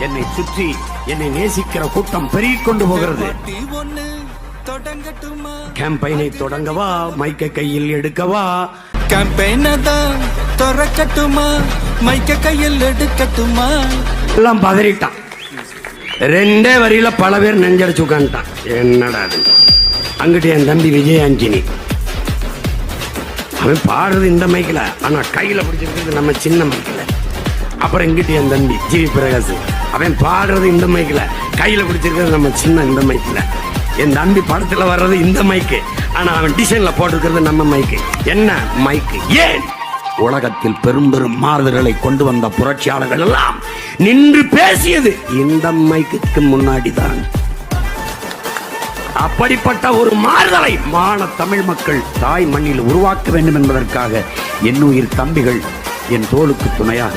என்னை சுற்றி என்னை நேசிக்கிற கூட்டம் பெருகிக் கொண்டு போகிறது. கேம்பெயினை தொடங்கவா, மைக்க கையில் எடுக்கவா? கேம்பெயினை தான் தொடக்கட்டுமா, மைக்க கையில் எடுக்கட்டுமா? எல்லாம் பதறிட்டான். 2 வரியில பல பேர் நெஞ்சடிச்சு உட்காந்துட்டான். என்னடா அங்கிட்டு என் தம்பி விஜய் ஆண்டனி, அவன் பாடுறது இந்த மைக்கில், ஆனா கையில பிடிச்சிருக்கிறது நம்ம சின்ன மைக்கில். அப்புறம் இங்கிட்டு என் தம்பி ஜிவி பிரகாஷ், அவன் பாடுறது இந்த மைக்கில், கையில பிடிச்சிருக்கிறது நம்ம சின்ன இந்த மைக்கில். என் தம்பி படத்துல வர்றது இந்த மைக்கு, ஆனா அவன் டிசைன்ல போட்டுக்கிறது நம்ம மைக்கு. என்ன மைக்கு? ஏன் உலகத்தில் பெரும் பெரும் மாறுதல்களை கொண்டு வந்த புரட்சியாளர்கள் எல்லாம் நின்று பேசியது இந்த மைக்கு முன்னாடி தான். அப்படிப்பட்ட ஒரு மாறுதலை மான தமிழ் மக்கள் தாய் மண்ணில் உருவாக்க வேண்டும் என்பதற்காக என் உயிர் தம்பிகள் என் தோளுக்கு துணையாக